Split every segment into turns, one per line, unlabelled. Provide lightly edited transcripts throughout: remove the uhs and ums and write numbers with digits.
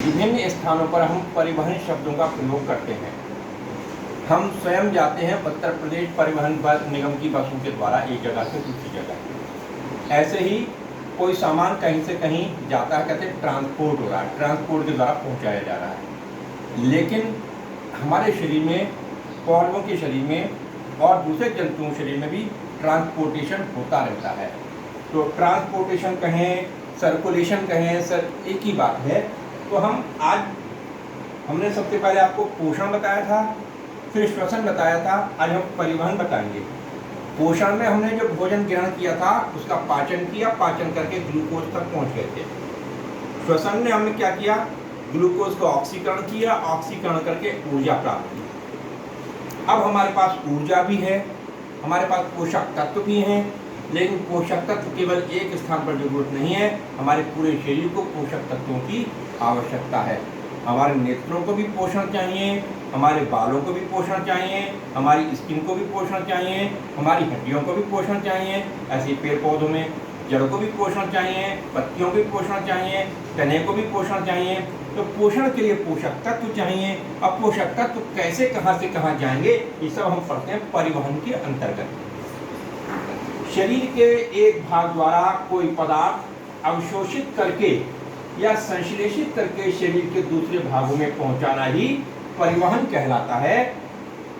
विभिन्न स्थानों पर हम परिवहन शब्दों का प्रयोग करते हैं। हम स्वयं जाते हैं उत्तर प्रदेश परिवहन निगम की बसों के द्वारा एक जगह से दूसरी जगह। ऐसे ही कोई सामान कहीं से कहीं जाता है, कहते हैं ट्रांसपोर्ट हो रहा है, ट्रांसपोर्ट के द्वारा पहुंचाया जा रहा है। लेकिन हमारे शरीर में, पौधों के शरीर में और दूसरे जंतुओं के शरीर में भी ट्रांसपोर्टेशन होता रहता है। तो ट्रांसपोर्टेशन कहें, सर्कुलेशन कहें, सर एक ही बात है। तो हमने सबसे पहले आपको पोषण बताया था, फिर श्वसन बताया था, आज हम परिवहन बताएंगे। पोषण में हमने जो भोजन ग्रहण किया था उसका पाचन किया, पाचन करके ग्लूकोज तक पहुंच गए थे। श्वसन में हमने क्या किया, ग्लूकोज को ऑक्सीकरण किया, ऑक्सीकरण करके ऊर्जा प्राप्त की। अब हमारे पास ऊर्जा भी है, हमारे पास पोषक तत्व भी हैं, लेकिन पोषक तत्व केवल एक स्थान पर जरूरत नहीं है, हमारे पूरे शरीर को पोषक तत्वों की आवश्यकता है। हमारे नेत्रों को भी पोषण चाहिए, हमारे बालों को भी पोषण चाहिए, हमारी स्किन को भी पोषण चाहिए, हमारी हड्डियों को भी पोषण चाहिए। ऐसे पेड़ पौधों में जड़ को भी पोषण चाहिए, पत्तियों को भी पोषण चाहिए, तने को भी पोषण चाहिए। तो पोषण के लिए पोषक तत्व चाहिए। अब पोषक तत्व कैसे, कहाँ से कहाँ जाएंगे, ये सब हम पढ़ते हैं परिवहन के अंतर्गत। शरीर के एक भाग द्वारा कोई पदार्थ अवशोषित करके या संश्लेषित करके शरीर के दूसरे भागों में पहुंचाना ही परिवहन कहलाता है।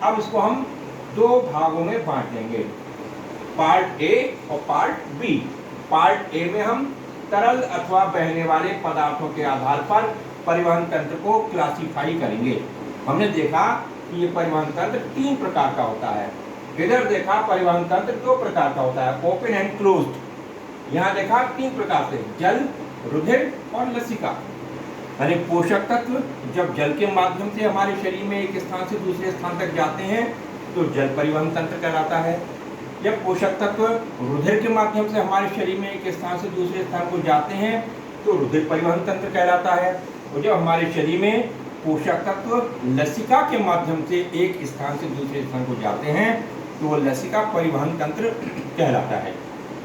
अब इसको हम दो भागों में बांट देंगे, पार्ट ए और पार्ट बी। पार्ट ए में हम तरल अथवा बहने वाले पदार्थों के आधार पर परिवहन तंत्र को क्लासिफाई करेंगे। हमने देखा कि ये परिवहन तंत्र 3 प्रकार का होता है। इधर देखा परिवहन तंत्र 2 प्रकार का होता है, ओपन एंड क्लोज्ड। यहाँ देखा 3 प्रकार से, जल, रुधिर और लसिका। यानी पोषक तत्व जब जल के माध्यम से हमारे शरीर में एक स्थान से दूसरे स्थान तक जाते हैं तो जल परिवहन तंत्र कहलाता है। जब पोषक तत्व रुधिर के माध्यम से हमारे शरीर में एक स्थान से दूसरे स्थान को जाते हैं तो रुधिर परिवहन तंत्र कहलाता है। और जब हमारे शरीर में पोषक तत्व लसिका के माध्यम से एक स्थान से दूसरे स्थान को जाते हैं तो वो लसिका परिवहन तंत्र कहलाता है।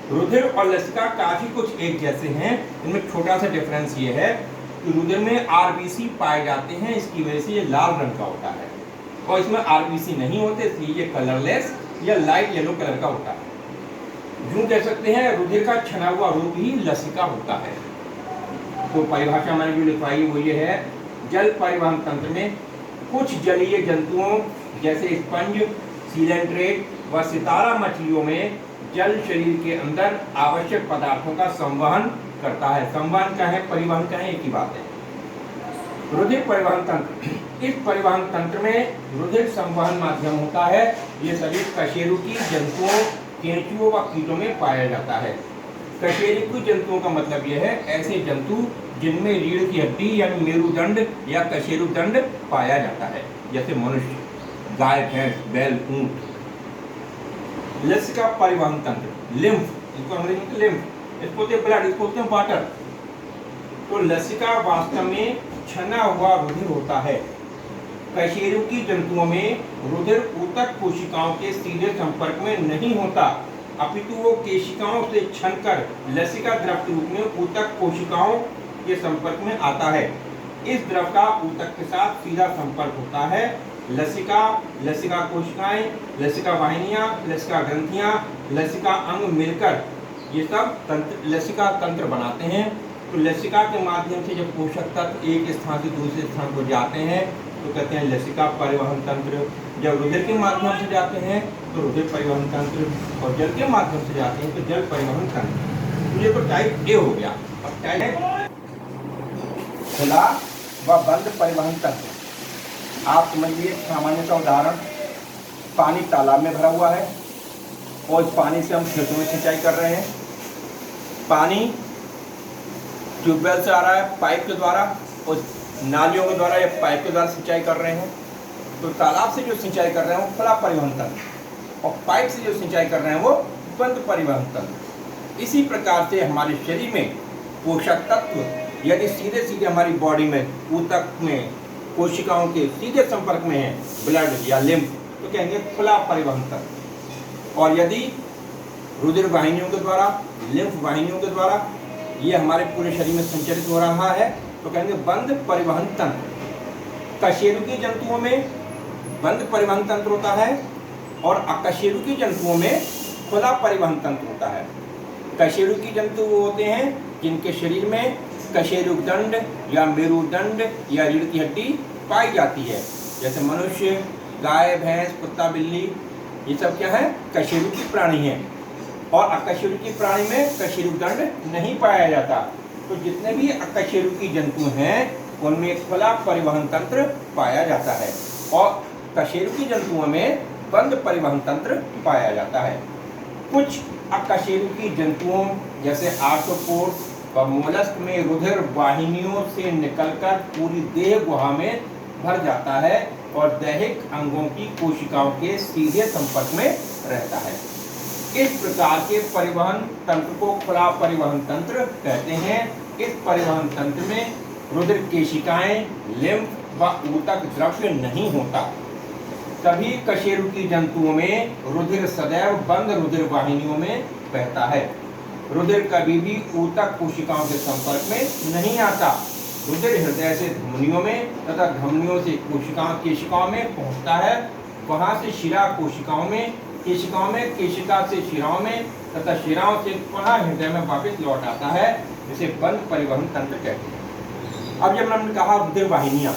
रुधिर और लसिका काफी कुछ एक जैसे हैं, इनमें छोटा सा डिफरेंस ये है कि रुधिर में आरबीसी पाए जाते हैं, इसकी वजह से ये लाल रंग का होता है, और इसमें आरबीसी नहीं होते इसलिए ये कलरलेस या लाइट येलो कलर का होता है। यूं कह सकते हैं रुधिर का छना हुआ रूप ही लसिका होता है। तो परिभाषा मैंने जो लिखवाई वो ये है, जल परिवहन तंत्र में कुछ जलीय जंतुओं जैसे स्पंज, सीलेंट्रेट व सितारा मछलियों में जल शरीर के अंदर आवश्यक पदार्थों का संवहन करता है। संवहन का है, परिवहन का है, एक ही बात है। रुधिर परिवहन तंत्र, इस परिवहन तंत्र में रुधिर संवहन माध्यम होता है। ये सभी कशेरुकी जंतुओं, केंचुओं व कीटों में पाया जाता है। कशेरुकी जंतुओं का मतलब यह है ऐसे जंतु जिनमें रीढ़ की हड्डी यानी मेरुदंड या कशेरुदंड पाया जाता है, जैसे मनुष्य, गाय, भैंस, बैल, ऊंट। लसिका परिवहन तंत्र, लिम्फ, इसको अंग्रेजी में लिम्फ, इसको बोलते हैं ब्लड, इसको बोलते हैं वाटर। तो लसिका वास्तव में छना हुआ रुधिर होता है। कशेरुकी जंतुओं में रुधिर ऊतक कोशिकाओं के सीधे संपर्क में नहीं होता, अपितु वो केशिकाओं से छनकर लसिका द्रव के रूप में ऊतक कोशिकाओं के संपर्क में आता है। इस द्रव का ऊतक के साथ सीधा संपर्क होता है। लसिका, लसिका कोशिकाएं, लसिका वाहिनियां, लसिका ग्रंथियां, लसिका अंग मिलकर ये सब तंत्र, लसिका तंत्र बनाते हैं। तो लसिका के माध्यम से जब पोषक तत्व एक स्थान से दूसरे स्थान को जाते हैं तो कहते हैं लसिका परिवहन तंत्र। जब रुधिर के माध्यम से जाते हैं तो रुधिर परिवहन तंत्र, और जल के माध्यम से जाते हैं तो जल परिवहन तंत्र। तो ये तो टाइप ए हो गया। अब टाइप खुला व बंद परिवहन तंत्र। आप समझिए सामान्य सा उदाहरण, पानी तालाब में भरा हुआ है और इस पानी से हम खेतों में सिंचाई कर रहे हैं। पानी ट्यूबवेल से आ रहा है पाइप के द्वारा और नालियों के द्वारा या पाइप के द्वारा सिंचाई कर रहे हैं। तो तालाब से जो सिंचाई कर रहे हैं वो खुला परिवहन तंत्र, और पाइप से जो सिंचाई कर रहे हैं वो बंद परिवहन तंत्र। इसी प्रकार से हमारे शरीर में पोषक तत्व यदि सीधे सीधे हमारी बॉडी में ऊतक में कोशिकाओं के सीधे संपर्क में है, ब्लड या लिम्फ, तो कहेंगे खुला परिवहन तंत्र। और यदि रुधिर वाहिनियों के द्वारा, लिम्फ वाहिनियों के द्वारा ये हमारे पूरे शरीर में संचरित हो रहा है तो कहेंगे बंद परिवहन तंत्र। कशेरुकी जंतुओं में बंद परिवहन तंत्र होता है और अकशेरुकी जंतुओं में खुला परिवहन तंत्र होता है। कशेरुकी जंतु वो होते हैं जिनके शरीर में कशेरुकदंड या मेरुदंड या रीढ़ की हड्डी पाई जाती है, जैसे मनुष्य, गाय, भैंस, कुत्ता, बिल्ली, ये सब क्या है, कशेरुकी प्राणी हैं। और अकशेरुकी प्राणी में कशेरुकदंड नहीं पाया जाता। तो जितने भी अकशेरुकी जंतु हैं उनमें खुला परिवहन तंत्र पाया जाता है और कशेरुकी जंतुओं में बंद परिवहन तंत्र पाया जाता है। कुछ अकशेरुकी जंतुओं जैसे आर्थ्रोपोड्स व मोलस्क में रुधिर वाहिनियों से निकलकर पूरी देह गुहा में भर जाता है और दैहिक अंगों की कोशिकाओं के सीधे संपर्क में रहता है। इस प्रकार के परिवहन तंत्र को खुला परिवहन तंत्र कहते हैं। इस परिवहन तंत्र में रुधिर केशिकाएं, लिम्फ व ऊतक द्रव्य नहीं होता। सभी कशेरुकी जंतुओं में रुधिर सदैव बंद रुधिर वाहिनियों में बहता है। रुधिर कभी भी ऊतक कोशिकाओं के संपर्क में नहीं आता। रुधिर हृदय से धमनियों में तथा धमनियों से केशिकाओं में पहुंचता है, वहां से शिरा कोशिकाओं में, केशिका से शिराओं में तथा शिराओं से पुनः हृदय में वापस लौट आता है, जिसे बंद परिवहन तंत्र कहते हैं। अब जब हमने कहा रुधिर वाहिनियां,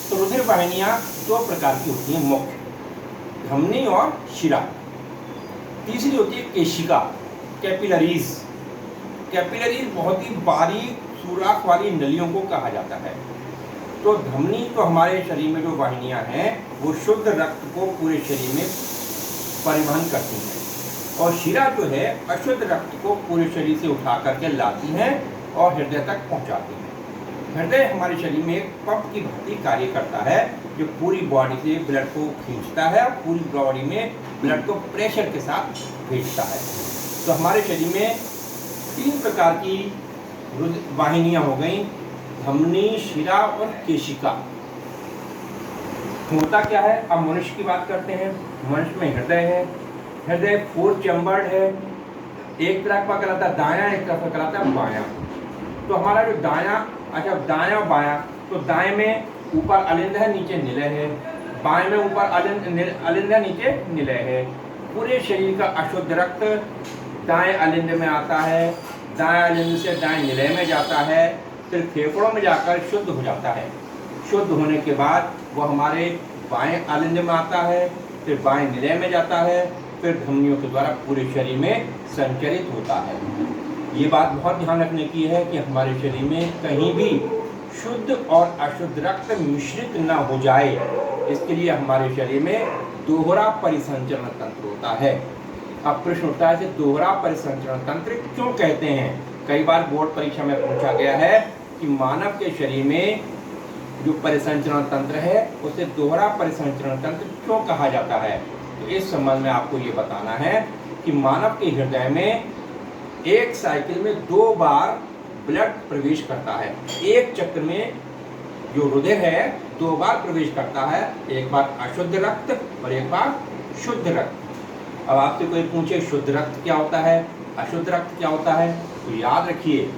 तो रुधिर वाहिनियां दो प्रकार की होती हैं मुख्य, धमनी और शिरा। तीसरी होती है केशिका, कैपिलरीज। कैपिलरीज बहुत ही बारीक सुराख वाली नलियों को कहा जाता है। तो धमनी तो हमारे शरीर में जो वाहिनियां हैं वो शुद्ध रक्त को पूरे शरीर में परिवहन करती हैं और शिरा जो है अशुद्ध रक्त को पूरे शरीर से उठा करके लाती हैं और हृदय तक पहुंचाती हैं। हृदय हमारे शरीर में एक पंप की भांति कार्य करता है जो पूरी बॉडी से ब्लड को खींचता है और पूरी बॉडी में ब्लड को प्रेशर के साथ भेजता है। तो हमारे शरीर में 3 प्रकार की वाहिनियां हो गई, धमनी, शिरा और केशिका। होता क्या है, अब मनुष्य की बात करते हैं। मनुष्य में हृदय है। हृदय 4 चैम्बर्ड है, एक तरफ का कहलाता है दायां, एक तरफ का कहलाता है बायां। तो हमारा जो दायां बायां, तो दाएं में ऊपर अलिंद है, नीचे निलय है, बाएं में ऊपर अलिंद है, नीचे निलय है। पूरे शरीर का अशुद्ध रक्त दाएं अलिंद में आता है, दाएं अलिंद से दाएं निलय में जाता है, फिर फेफड़ों में जाकर शुद्ध हो जाता है। शुद्ध होने के बाद वो हमारे बाएं अलिंद में आता है, फिर बाएं निलय में जाता है, फिर धमनियों के द्वारा पूरे शरीर में संचरित होता है। ये बात बहुत ध्यान रखने की है कि हमारे शरीर में कहीं भी शुद्ध और अशुद्ध रक्त मिश्रित न हो जाए। इसके लिए हमारे शरीर में दोहरा परिसंचरण तंत्र होता है। अब प्रश्न उठता है कि दोहरा परिसंचरण तंत्र क्यों कहते हैं। कई बार बोर्ड परीक्षा में पूछा गया है कि मानव के शरीर में जो परिसंचरण तंत्र है उसे दोहरा परिसंचरण तंत्र क्यों कहा जाता है। तो इस संबंध में आपको ये बताना है कि मानव के हृदय में एक साइकिल में 2 बार ब्लड प्रवेश करता है। एक चक्र में जो रुधिर है 2 बार प्रवेश करता है, एक बार अशुद्ध रक्त और एक बार शुद्ध रक्त। अब आपसे कोई पूछे शुद्ध रक्त क्या होता है, अशुद्ध रक्त क्या होता है, तो याद रखिए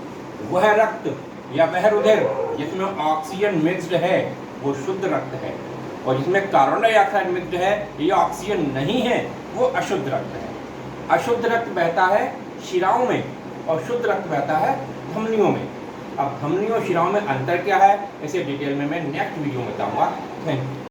वह रक्त या वह रुधिर जिसमें ऑक्सीजन मिक्स्ड है वो शुद्ध रक्त है, और जिसमें कार्बन डाइऑक्साइड मिक्स्ड है या ऑक्सीजन नहीं है वो अशुद्ध रक्त है। अशुद्ध रक्त बहता है शिराओं में और शुद्ध रक्त बहता है धमनियों में। अब धमनियों और शिराओं में अंतर क्या है, इसे डिटेल में मैं नेक्स्ट वीडियो में बताऊंगा। Thank you.